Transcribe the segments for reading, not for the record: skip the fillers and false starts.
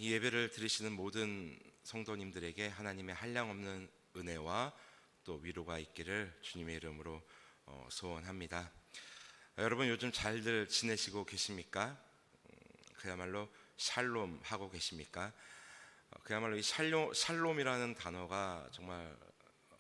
이 예배를 들으시는 모든 성도님들에게 하나님의 한량없는 은혜와 또 위로가 있기를 주님의 이름으로 소원합니다. 여러분 요즘 잘들 지내시고 계십니까? 그야말로 샬롬 하고 계십니까? 그야말로 이 샬롬이라는 단어가 정말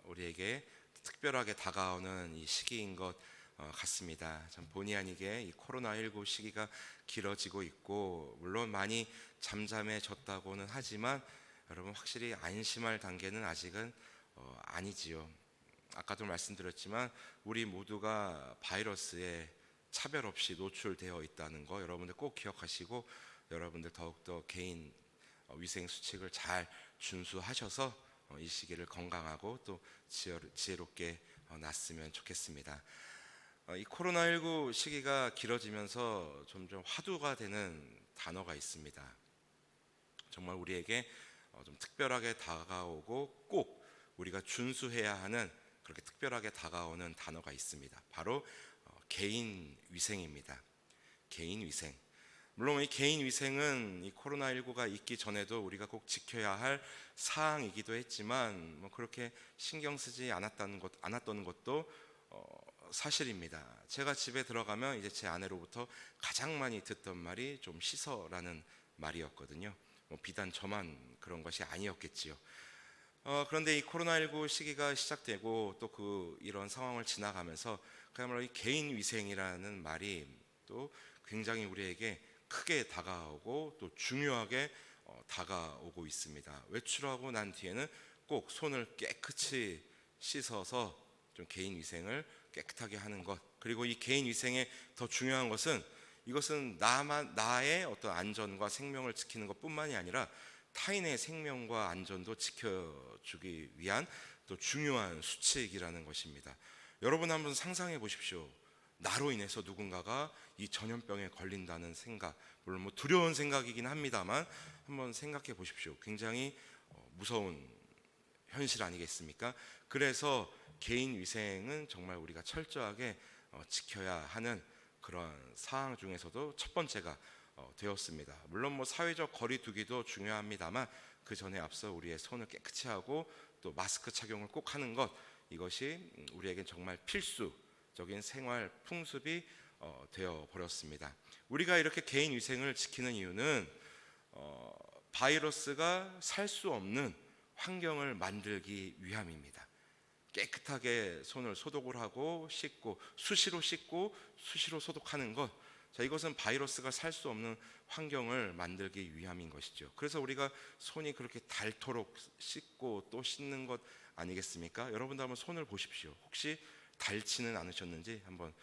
우리에게 특별하게 다가오는 이 시기인 것 같습니다. 참 본의 아니게 이 코로나19 시기가 길어지고 있고 물론 많이 잠잠해졌다고는 하지만 여러분 확실히 안심할 단계는 아직은 아니지요. 아까도 말씀드렸지만 우리 모두가 바이러스에 차별 없이 노출되어 있다는 거 여러분들 꼭 기억하시고 여러분들 더욱더 개인 위생 수칙을 잘 준수하셔서 이 시기를 건강하고 또 지혜롭게 났으면 좋겠습니다. 이 코로나19 시기가 길어지면서 점점 화두가 되는 단어가 있습니다. 정말 우리에게 좀 특별하게 다가오고 꼭 우리가 준수해야 하는 그렇게 특별하게 다가오는 단어가 있습니다. 바로 개인 위생입니다. 개인 위생. 물론 이 개인 위생은 이 코로나19가 있기 전에도 우리가 꼭 지켜야 할 사항이기도 했지만 뭐 그렇게 신경 쓰지 않았던 것도 사실입니다. 제가 집에 들어가면 이제 제 아내로부터 가장 많이 듣던 말이 좀 씻어라는 말이었거든요. 비단 저만 그런 것이 아니었겠지요. 그런데 이 코로나19 시기가 시작되고 또 이런 상황을 지나가면서 그야말로 이 개인 위생이라는 말이 또 굉장히 우리에게 크게 다가오고 또 중요하게 다가오고 있습니다. 외출하고 난 뒤에는 꼭 손을 깨끗이 씻어서 좀 개인 위생을 깨끗하게 하는 것, 그리고 이 개인 위생의 더 중요한 것은 이것은 나의 어떤 안전과 생명을 지키는 것뿐만이 아니라 타인의 생명과 안전도 지켜주기 위한 또 중요한 수칙이라는 것입니다. 여러분 한번 상상해 보십시오. 나로 인해서 누군가가 이 전염병에 걸린다는 생각, 물론 뭐 두려운 생각이긴 합니다만 한번 생각해 보십시오. 굉장히 무서운 현실 아니겠습니까? 그래서 개인 위생은 정말 우리가 철저하게 지켜야 하는 그런 사항 중에서도 첫 번째가 되었습니다. 물론 뭐 사회적 거리두기도 중요합니다만 그 전에 앞서 우리의 손을 깨끗이 하고 또 마스크 착용을 꼭 하는 것, 이것이 우리에겐 정말 필수적인 생활 풍습이 되어 버렸습니다. 우리가 이렇게 개인 위생을 지키는 이유는 바이러스가 살 수 없는 환경을 만들기 위함입니다. 깨끗하게 손을 소독을 하고 수시로 씻고 수시로 소독하는 것, 이것은 바이러스가 살 수 없는 환경을 만들기 위함인 것이죠. 그래서 우리가 손이 그렇게 닳도록 씻고 또 씻는 것 아니겠습니까? 여러분도 한번 손을 보십시오. 혹시 닳지는 않으셨는지 한번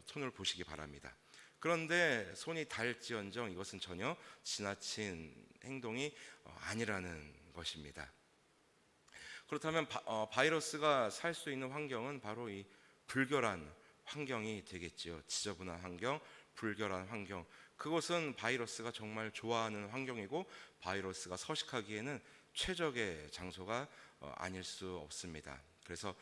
손을 보시기 바랍니다. 그런데 손이 닳지언정 이것은 전혀 지나친 행동이 아니라는 것입니다. 그렇다면 바이러스가 살 수 있는 환경은 바로 이 불결한 환경이 되겠지요. 지저분한 환경, 불결한 환경. 그것은 바이러스가 정말 좋아하는 환경이고 바이러스가 서식하기에는 최적의 장소가 아닐 수 없습니다. 그래서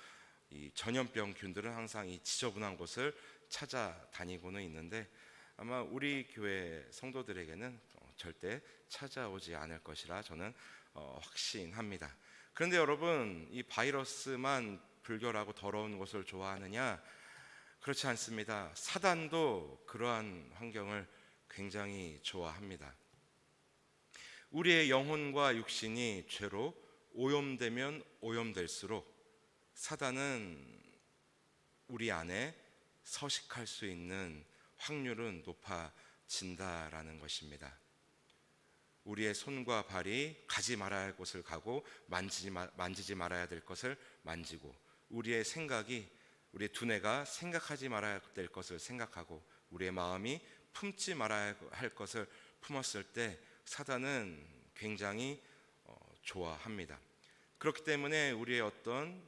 이 전염병균들은 항상 이 지저분한 곳을 찾아다니고는 있는데 아마 우리 교회 성도들에게는 절대 찾아오지 않을 것이라 저는 확신합니다. 그런데 여러분, 이 바이러스만 불결하고 더러운 곳을 좋아하느냐? 그렇지 않습니다. 사단도 그러한 환경을 굉장히 좋아합니다. 우리의 영혼과 육신이 죄로 오염되면 오염될수록 사단은 우리 안에 서식할 수 있는 확률은 높아진다라는 것입니다. 우리의 손과 발이 가지 말아야 할 곳을 가고 만지지 말아야 될 것을 만지고, 우리의 생각이, 우리의 두뇌가 생각하지 말아야 될 것을 생각하고, 우리의 마음이 품지 말아야 할 것을 품었을 때 사단은 굉장히 좋아합니다. 그렇기 때문에 우리의 어떤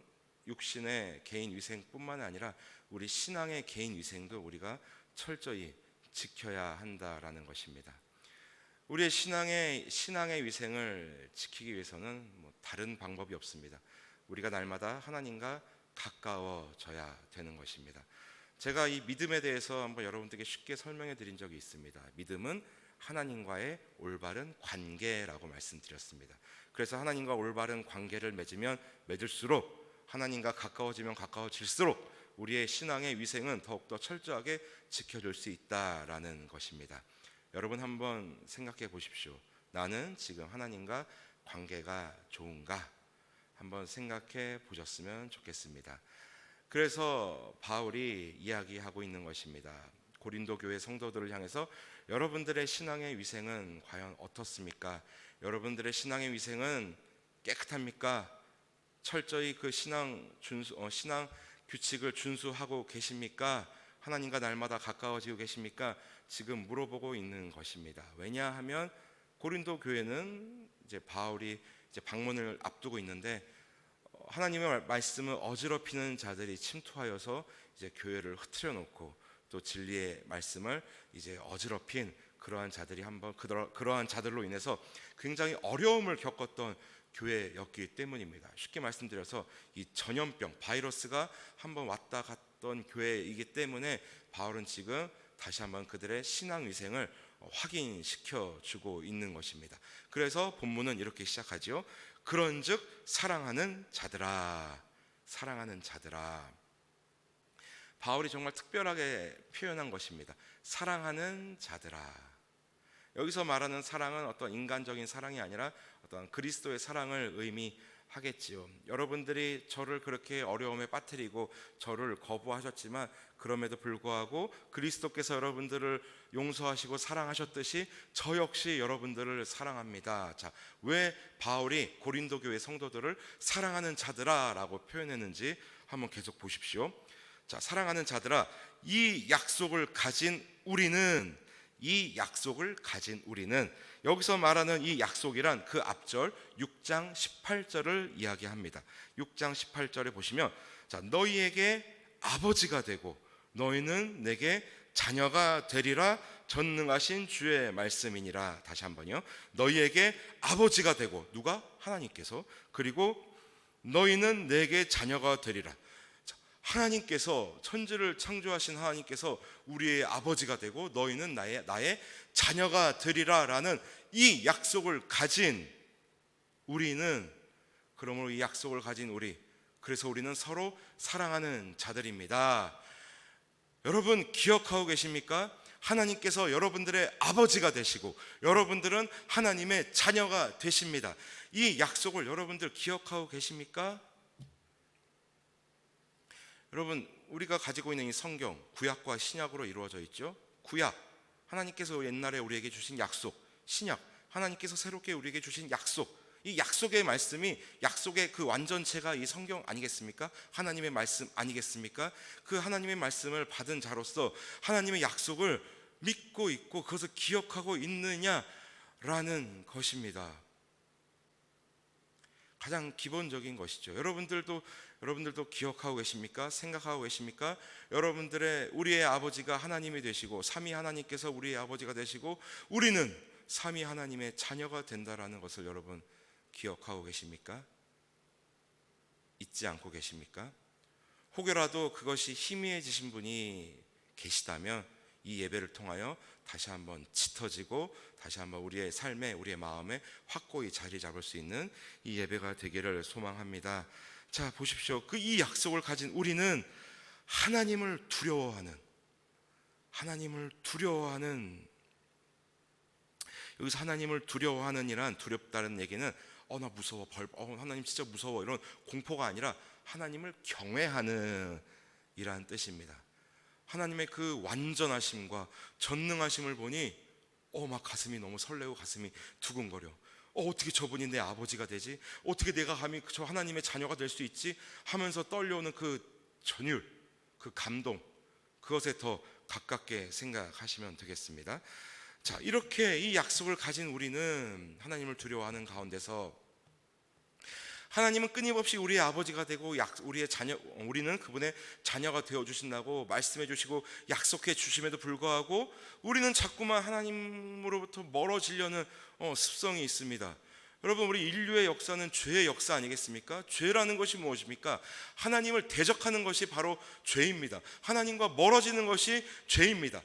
육신의 개인 위생뿐만 아니라 우리 신앙의 개인 위생도 우리가 철저히 지켜야 한다라는 것입니다. 우리의 신앙의 위생을 지키기 위해서는 다른 방법이 없습니다. 우리가 날마다 하나님과 가까워져야 되는 것입니다. 제가 이 믿음에 대해서 한번 여러분들께 쉽게 설명해 드린 적이 있습니다. 믿음은 하나님과의 올바른 관계라고 말씀드렸습니다. 그래서 하나님과 올바른 관계를 맺으면 맺을수록, 하나님과 가까워지면 가까워질수록 우리의 신앙의 위생은 더욱더 철저하게 지켜줄 수 있다라는 것입니다. 여러분 한번 생각해 보십시오. 나는 지금 하나님과 관계가 좋은가? 한번 생각해 보셨으면 좋겠습니다. 그래서 바울이 이야기하고 있는 것입니다. 고린도 교회 성도들을 향해서 여러분들의 신앙의 위생은 과연 어떻습니까? 여러분들의 신앙의 위생은 깨끗합니까? 철저히 그 신앙 규칙을 준수하고 계십니까? 하나님과 날마다 가까워지고 계십니까? 지금 물어보고 있는 것입니다. 왜냐하면 고린도 교회는 이제 바울이 이제 방문을 앞두고 있는데 하나님의 말씀을 어지럽히는 자들이 침투하여서 이제 교회를 흐트려 놓고 또 진리의 말씀을 이제 어지럽힌 그러한 자들이 그러한 자들로 인해서 굉장히 어려움을 겪었던 교회였기 때문입니다. 쉽게 말씀드려서 이 전염병 바이러스가 한번 왔다 갔던 교회이기 때문에 바울은 지금 다시 한번 그들의 신앙 위생을 확인시켜 주고 있는 것입니다. 그래서 본문은 이렇게 시작하죠. 그런즉 사랑하는 자들아, 사랑하는 자들아. 바울이 정말 특별하게 표현한 것입니다. 사랑하는 자들아. 여기서 말하는 사랑은 어떤 인간적인 사랑이 아니라 어떤 그리스도의 사랑을 의미하겠지요. 여러분들이 저를 그렇게 어려움에 빠뜨리고 저를 거부하셨지만 그럼에도 불구하고 그리스도께서 여러분들을 용서하시고 사랑하셨듯이 저 역시 여러분들을 사랑합니다. 자, 왜 바울이 고린도 교회 성도들을 사랑하는 자들아라고 표현했는지 한번 계속 보십시오. 자, 사랑하는 자들아, 이 약속을 가진 우리는, 여기서 말하는 이 약속이란 그 앞절 6장 18절을 이야기합니다. 6장 18절에 보시면, 자, 너희에게 아버지가 되고 너희는 내게 자녀가 되리라 전능하신 주의 말씀이니라. 다시 한번요. 너희에게 아버지가 되고, 누가? 하나님께서. 그리고 너희는 내게 자녀가 되리라. 하나님께서, 천지를 창조하신 하나님께서 우리의 아버지가 되고 너희는 나의 자녀가 되리라 라는 이 약속을 가진 우리는, 그러므로 이 약속을 가진 우리, 그래서 우리는 서로 사랑하는 자들입니다. 여러분 기억하고 계십니까? 하나님께서 여러분들의 아버지가 되시고 여러분들은 하나님의 자녀가 되십니다. 이 약속을 여러분들 기억하고 계십니까? 여러분, 우리가 가지고 있는 이 성경, 구약과 신약으로 이루어져 있죠. 구약, 하나님께서 옛날에 우리에게 주신 약속. 신약, 하나님께서 새롭게 우리에게 주신 약속. 이 약속의 말씀이, 약속의 그 완전체가 이 성경 아니겠습니까? 하나님의 말씀 아니겠습니까? 그 하나님의 말씀을 받은 자로서 하나님의 약속을 믿고 있고 그것을 기억하고 있느냐라는 것입니다. 가장 기본적인 것이죠. 여러분들도 기억하고 계십니까? 생각하고 계십니까? 우리의 아버지가 하나님이 되시고 삼위 하나님께서 우리의 아버지가 되시고 우리는 삼위 하나님의 자녀가 된다라는 것을 여러분 기억하고 계십니까? 잊지 않고 계십니까? 혹여라도 그것이 희미해지신 분이 계시다면 이 예배를 통하여 다시 한번 짙어지고 다시 한번 우리의 삶에, 우리의 마음에 확고히 자리 잡을 수 있는 이 예배가 되기를 소망합니다. 자, 보십시오. 이 약속을 가진 우리는 하나님을 두려워하는, 여기서 하나님을 두려워하는 이란, 두렵다는 얘기는 나 무서워, 하나님 진짜 무서워, 이런 공포가 아니라 하나님을 경외하는 이란 뜻입니다. 하나님의 그 완전하심과 전능하심을 보니 막 가슴이 너무 설레고 가슴이 두근거려. 어떻게 저분이 내 아버지가 되지? 어떻게 내가 감히 저 하나님의 자녀가 될 수 있지? 하면서 떨려오는 그 전율, 그 감동, 그것에 더 가깝게 생각하시면 되겠습니다. 자, 이렇게 이 약속을 가진 우리는 하나님을 두려워하는 가운데서 하나님은 끊임없이 우리의 아버지가 되고 우리는 그분의 자녀가 되어 주신다고 말씀해 주시고 약속해 주심에도 불구하고 우리는 자꾸만 하나님으로부터 멀어지려는 습성이 있습니다. 여러분, 우리 인류의 역사는 죄의 역사 아니겠습니까? 죄라는 것이 무엇입니까? 하나님을 대적하는 것이 바로 죄입니다. 하나님과 멀어지는 것이 죄입니다.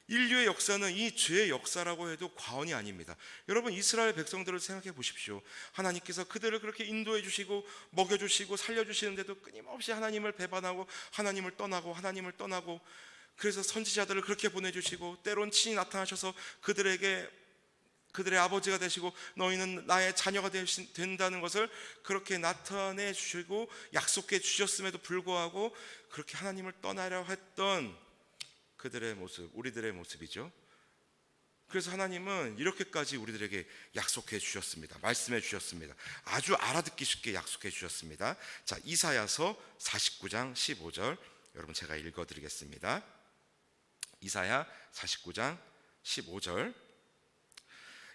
인류의 역사는 이 죄의 역사라고 해도 과언이 아닙니다. 여러분, 이스라엘 백성들을 생각해 보십시오. 하나님께서 그들을 그렇게 인도해 주시고 먹여주시고 살려주시는데도 끊임없이 하나님을 배반하고 하나님을 떠나고, 그래서 선지자들을 그렇게 보내주시고 때론 친히 나타나셔서 그들의 아버지가 되시고 너희는 나의 자녀가 된다는 것을 그렇게 나타내 주시고 약속해 주셨음에도 불구하고 그렇게 하나님을 떠나려 했던 그들의 모습, 우리들의 모습이죠. 그래서 하나님은 이렇게까지 우리들에게 약속해 주셨습니다. 말씀해 주셨습니다. 아주 알아듣기 쉽게 약속해 주셨습니다. 자, 이사야서 49장 15절 여러분 제가 읽어드리겠습니다. 이사야 49장 15절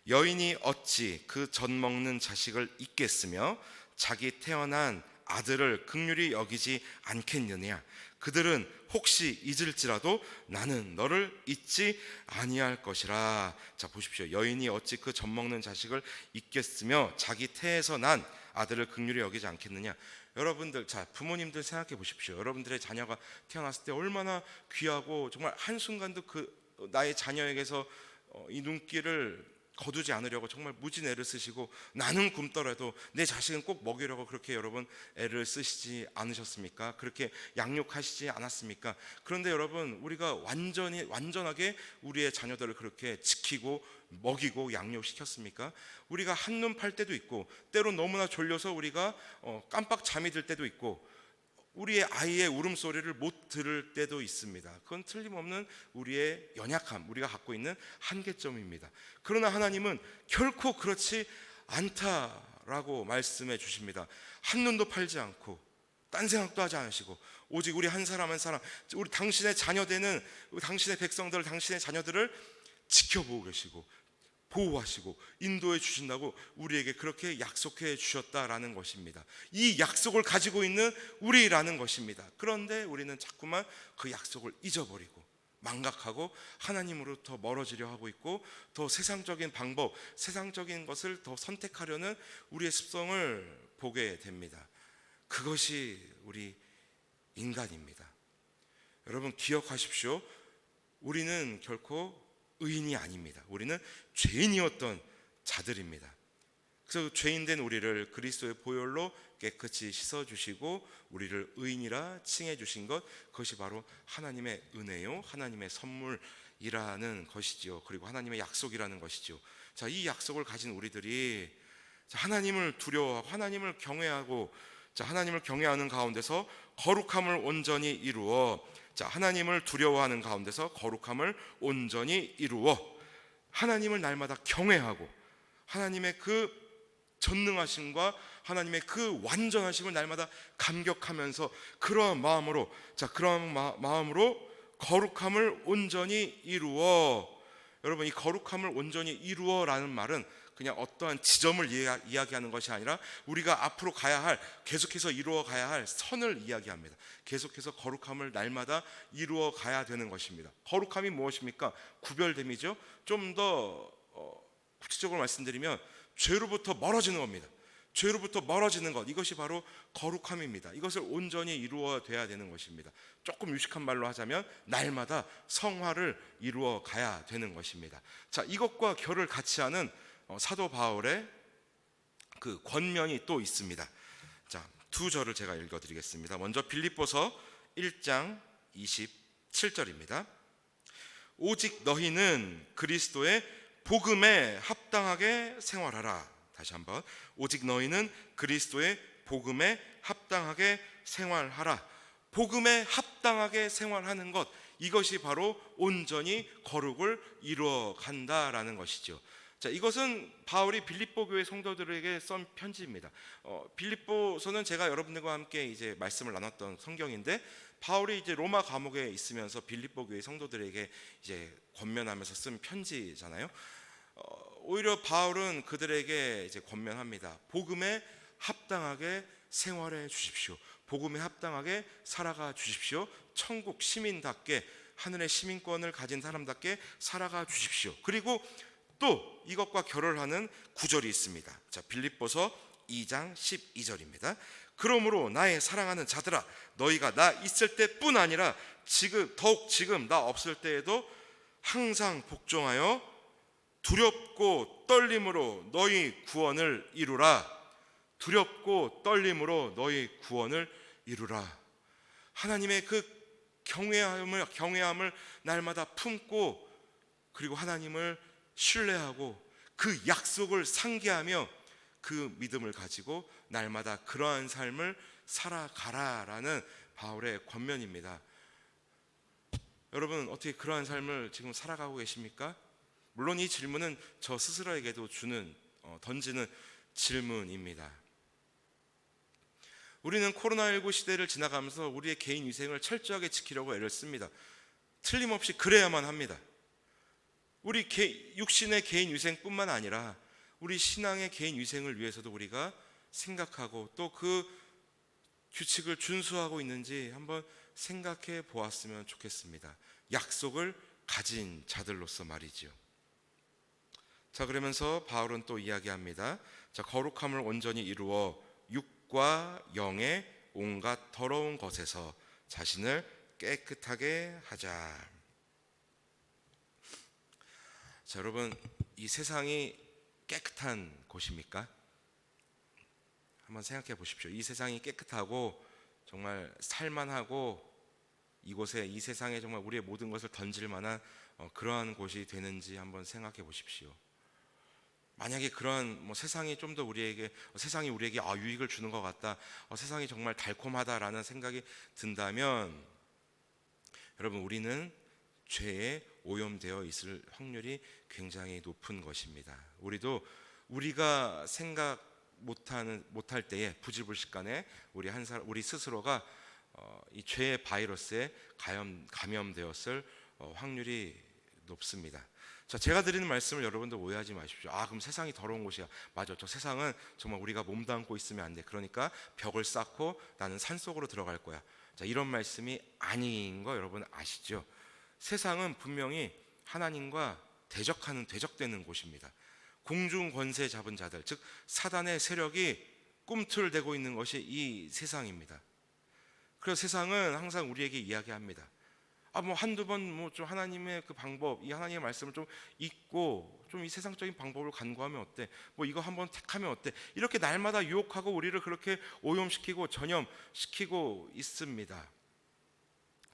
여인이 어찌 그 젖 먹는 자식을 잊겠으며 자기 태어난 아들을 긍휼히 여기지 않겠느냐. 그들은 혹시 잊을지라도 나는 너를 잊지 아니할 것이라. 자, 보십시오. 여인이 어찌 그 젖 먹는 자식을 잊겠으며 자기 태에서 난 아들을 긍휼히 여기지 않겠느냐. 여러분들, 자, 부모님들 생각해 보십시오. 여러분들의 자녀가 태어났을 때 얼마나 귀하고 정말 한순간도 그 나의 자녀에게서 이 눈길을 거두지 않으려고 정말 무진 애를 쓰시고 나는 굶더라도 내 자식은 꼭 먹이려고 그렇게 여러분 애를 쓰시지 않으셨습니까? 그렇게 양육하시지 않았습니까? 그런데 여러분, 우리가 완전하게 우리의 자녀들을 그렇게 지키고 먹이고 양육시켰습니까? 우리가 한눈 팔 때도 있고 때로 너무나 졸려서 우리가 깜빡 잠이 들 때도 있고 우리의 아이의 울음소리를 못 들을 때도 있습니다. 그건 틀림없는 우리의 연약함, 우리가 갖고 있는 한계점입니다. 그러나 하나님은 결코 그렇지 않다라고 말씀해 주십니다. 한눈도 팔지 않고 딴 생각도 하지 않으시고 오직 우리 한 사람 한 사람, 우리 당신의 자녀 되는 당신의 백성들, 당신의 자녀들을 지켜보고 계시고 보호하시고 인도해 주신다고 우리에게 그렇게 약속해 주셨다라는 것입니다. 이 약속을 가지고 있는 우리라는 것입니다. 그런데 우리는 자꾸만 그 약속을 잊어버리고 망각하고 하나님으로부터 멀어지려 하고 있고 더 세상적인 방법, 세상적인 것을 더 선택하려는 우리의 습성을 보게 됩니다. 그것이 우리 인간입니다. 여러분, 기억하십시오. 우리는 결코 의인이 아닙니다. 우리는 죄인이었던 자들입니다. 그래서 죄인된 우리를 그리스도의 보혈로 깨끗이 씻어주시고 우리를 의인이라 칭해주신 것, 그것이 바로 하나님의 은혜요, 하나님의 선물이라는 것이지요. 그리고 하나님의 약속이라는 것이죠. 자, 이 약속을 가진 우리들이 하나님을 두려워하고 하나님을 경외하고, 자, 하나님을 경외하는 가운데서 거룩함을 온전히 이루어, 자, 하나님을 두려워하는 가운데서 거룩함을 온전히 이루어 하나님을 날마다 경외하고 하나님의 그 전능하심과 하나님의 그 완전하심을 날마다 감격하면서 그러한 마음으로, 자, 그러한 마음으로 거룩함을 온전히 이루어. 여러분, 이 거룩함을 온전히 이루어라는 말은 그냥 어떠한 지점을 이야기하는 것이 아니라 우리가 앞으로 가야 할, 계속해서 이루어 가야 할 선을 이야기합니다. 계속해서 거룩함을 날마다 이루어 가야 되는 것입니다. 거룩함이 무엇입니까? 구별됨이죠. 좀 더 구체적으로 말씀드리면 죄로부터 멀어지는 겁니다. 죄로부터 멀어지는 것, 이것이 바로 거룩함입니다. 이것을 온전히 이루어 돼야 되는 것입니다. 조금 유식한 말로 하자면 날마다 성화를 이루어 가야 되는 것입니다. 자, 이것과 결을 같이 하는 사도 바울의 그 권면이 또 있습니다. 자, 두 절을 제가 읽어드리겠습니다. 먼저 빌립보서 1장 27절입니다. 오직 너희는 그리스도의 복음에 합당하게 생활하라. 다시 한번, 오직 너희는 그리스도의 복음에 합당하게 생활하라. 복음에 합당하게 생활하는 것, 이것이 바로 온전히 거룩을 이루어 간다라는 것이죠. 자, 이것은 바울이 빌립보 교회 성도들에게 쓴 편지입니다. 빌립보서는 제가 여러분들과 함께 이제 말씀을 나눴던 성경인데, 바울이 이제 로마 감옥에 있으면서 빌립보 교회 성도들에게 이제 권면하면서 쓴 편지잖아요. 오히려 바울은 그들에게 이제 권면합니다. 복음에 합당하게 생활해 주십시오. 복음에 합당하게 살아가 주십시오. 천국 시민답게, 하늘의 시민권을 가진 사람답게 살아가 주십시오. 그리고 또 이것과 결을 하는 구절이 있습니다. 자, 빌립보서 2장 12절입니다. 그러므로 나의 사랑하는 자들아, 너희가 나 있을 때뿐 아니라 더욱 지금 나 없을 때에도 항상 복종하여 두렵고 떨림으로 너희 구원을 이루라. 두렵고 떨림으로 너희 구원을 이루라. 하나님의 그 경외함을 날마다 품고, 그리고 하나님을 신뢰하고 그 약속을 상기하며 그 믿음을 가지고 날마다 그러한 삶을 살아가라라는 바울의 권면입니다. 여러분, 어떻게 그러한 삶을 지금 살아가고 계십니까? 물론 이 질문은 저 스스로에게도 던지는 질문입니다. 우리는 코로나19 시대를 지나가면서 우리의 개인 위생을 철저하게 지키려고 애를 씁니다. 틀림없이 그래야만 합니다. 우리 육신의 개인 위생뿐만 아니라 우리 신앙의 개인 위생을 위해서도 우리가 생각하고 또 그 규칙을 준수하고 있는지 한번 생각해 보았으면 좋겠습니다. 약속을 가진 자들로서 말이지요. 자, 그러면서 바울은 또 이야기합니다. 자, 거룩함을 온전히 이루어 육과 영의 온갖 더러운 것에서 자신을 깨끗하게 하자. 자, 여러분, 이 세상이 깨끗한 곳입니까? 한번 생각해 보십시오. 이 세상이 깨끗하고 정말 살만하고 이곳에, 이 세상에 정말 우리의 모든 것을 던질 만한 그러한 곳이 되는지 한번 생각해 보십시오. 만약에 그런 세상이 좀 더 세상이 우리에게 유익을 주는 것 같다, 세상이 정말 달콤하다라는 생각이 든다면, 여러분, 우리는 죄에 오염되어 있을 확률이 굉장히 높은 것입니다. 우리가 생각 못할 때에 부지불식간에 우리 스스로가 이 죄의 바이러스에 감염되었을 확률이 높습니다. 자, 제가 드리는 말씀을 여러분들 오해하지 마십시오. 그럼 세상이 더러운 곳이야. 맞아, 저 세상은 정말 우리가 몸담고 있으면 안 돼. 그러니까 벽을 쌓고 나는 산속으로 들어갈 거야. 자, 이런 말씀이 아닌 거 여러분 아시죠? 세상은 분명히 하나님과 대적되는 곳입니다. 공중 권세 잡은 자들, 즉 사단의 세력이 꿈틀대고 있는 것이 이 세상입니다. 그래서 세상은 항상 우리에게 이야기합니다. 한두 번 좀 하나님의 그 방법, 이 하나님의 말씀을 좀 잊고 좀 이 세상적인 방법을 간구하면 어때? 이거 한번 택하면 어때? 이렇게 날마다 유혹하고 우리를 그렇게 오염시키고 전염시키고 있습니다.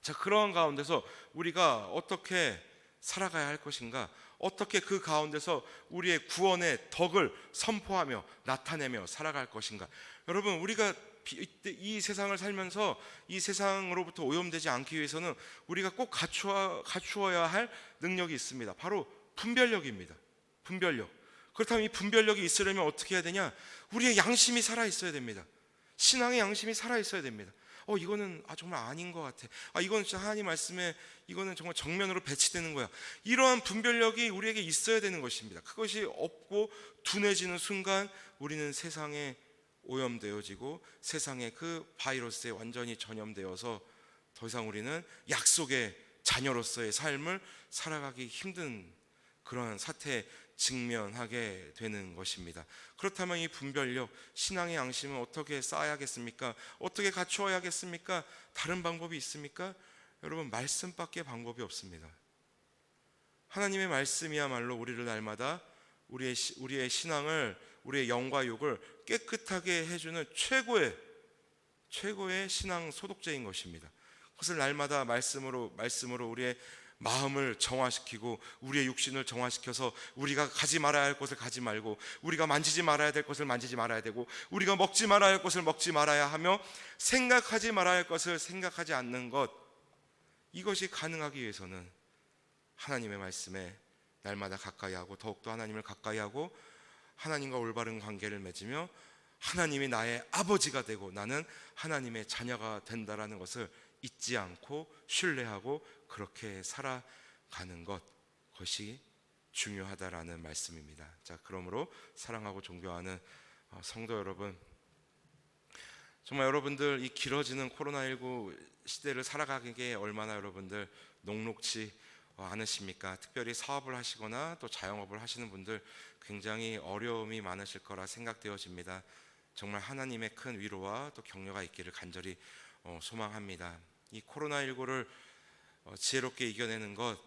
자, 그런 가운데서 우리가 어떻게 살아가야 할 것인가? 어떻게 그 가운데서 우리의 구원의 덕을 선포하며 나타내며 살아갈 것인가? 여러분, 우리가 이 세상을 살면서 이 세상으로부터 오염되지 않기 위해서는 우리가 꼭 갖추어야 할 능력이 있습니다. 바로 분별력입니다. 분별력. 그렇다면 이 분별력이 있으려면 어떻게 해야 되냐? 우리의 양심이 살아 있어야 됩니다. 신앙의 양심이 살아 있어야 됩니다. 이거는 정말 아닌 것 같아. 이건 진짜 하나님 말씀에 이거는 정말 정면으로 배치되는 거야. 이러한 분별력이 우리에게 있어야 되는 것입니다. 그것이 없고 둔해지는 순간 우리는 세상에 오염되어지고 세상의 그 바이러스에 완전히 전염되어서 더 이상 우리는 약속의 자녀로서의 삶을 살아가기 힘든 그러한 사태에 직면하게 되는 것입니다. 그렇다면 이 분별력, 신앙의 양심은 어떻게 쌓아야겠습니까? 어떻게 갖추어야겠습니까? 다른 방법이 있습니까? 여러분, 말씀밖에 방법이 없습니다. 하나님의 말씀이야말로 우리를 날마다 우리의 신앙을, 우리의 영과 육을 깨끗하게 해주는 최고의 신앙 소독제인 것입니다. 그것을 날마다 말씀으로 우리의 마음을 정화시키고 우리의 육신을 정화시켜서 우리가 가지 말아야 할 것을 가지 말고, 우리가 만지지 말아야 될 것을 만지지 말아야 되고, 우리가 먹지 말아야 할 것을 먹지 말아야 하며, 생각하지 말아야 할 것을 생각하지 않는 것, 이것이 가능하기 위해서는 하나님의 말씀에 날마다 가까이 하고, 더욱더 하나님을 가까이 하고 하나님과 올바른 관계를 맺으며 하나님이 나의 아버지가 되고 나는 하나님의 자녀가 된다라는 것을 잊지 않고 신뢰하고 그렇게 살아가는 것이 중요하다라는 말씀입니다. 자, 그러므로 사랑하고 존경하는 성도 여러분, 정말 여러분들 이 길어지는 코로나19 시대를 살아가기에 얼마나 여러분들 녹록지 않으십니까? 특별히 사업을 하시거나 또 자영업을 하시는 분들 굉장히 어려움이 많으실 거라 생각되어집니다. 정말 하나님의 큰 위로와 또 격려가 있기를 간절히 소망합니다. 이 코로나19를 지혜롭게 이겨내는 것,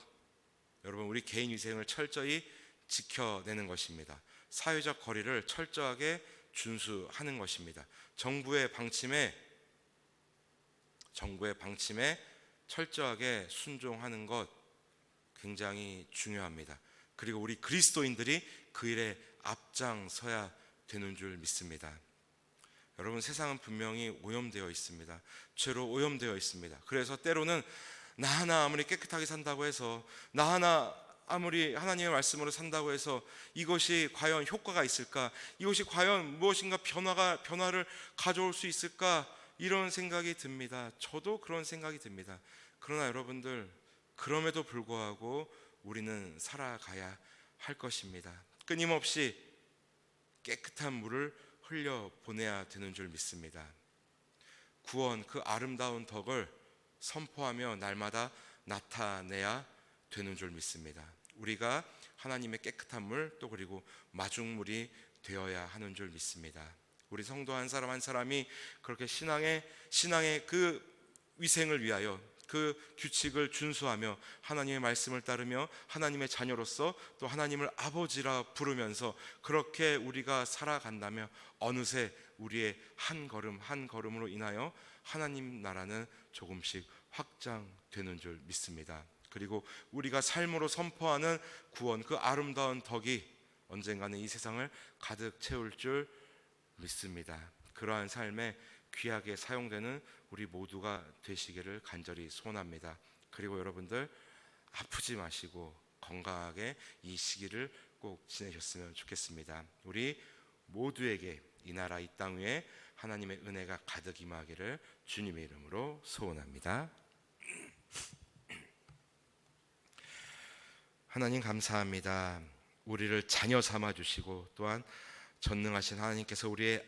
여러분, 우리 개인 위생을 철저히 지켜내는 것입니다. 사회적 거리를 철저하게 준수하는 것입니다. 정부의 방침에 철저하게 순종하는 것 굉장히 중요합니다. 그리고 우리 그리스도인들이 그 일에 앞장서야 되는 줄 믿습니다. 여러분, 세상은 분명히 오염되어 있습니다. 죄로 오염되어 있습니다. 그래서 때로는 나 하나 아무리 깨끗하게 산다고 해서, 나 하나 아무리 하나님의 말씀으로 산다고 해서 이것이 과연 효과가 있을까? 이것이 과연 무엇인가 변화를 가져올 수 있을까? 이런 생각이 듭니다. 저도 그런 생각이 듭니다. 그러나 여러분들, 그럼에도 불구하고 우리는 살아가야 할 것입니다. 끊임없이 깨끗한 물을 흘려보내야 되는 줄 믿습니다. 구원, 그 아름다운 덕을 선포하며 날마다 나타내야 되는 줄 믿습니다. 우리가 하나님의 깨끗한 물, 또 그리고 마중물이 되어야 하는 줄 믿습니다. 우리 성도 한 사람 한 사람이 그렇게 신앙의 그 위생을 위하여 그 규칙을 준수하며 하나님의 말씀을 따르며 하나님의 자녀로서 또 하나님을 아버지라 부르면서 그렇게 우리가 살아간다면 어느새 우리의 한 걸음 한 걸음으로 인하여 하나님 나라는 조금씩 확장되는 줄 믿습니다. 그리고 우리가 삶으로 선포하는 구원, 그 아름다운 덕이 언젠가는 이 세상을 가득 채울 줄 믿습니다. 그러한 삶에 귀하게 사용되는 우리 모두가 되시기를 간절히 소원합니다. 그리고 여러분들, 아프지 마시고 건강하게 이 시기를 꼭 지내셨으면 좋겠습니다. 우리 모두에게 이 나라 이 땅 위에 하나님의 은혜가 가득 임하기를 주님의 이름으로 소원합니다. 하나님 감사합니다. 우리를 자녀 삼아 주시고 또한 전능하신 하나님께서 우리의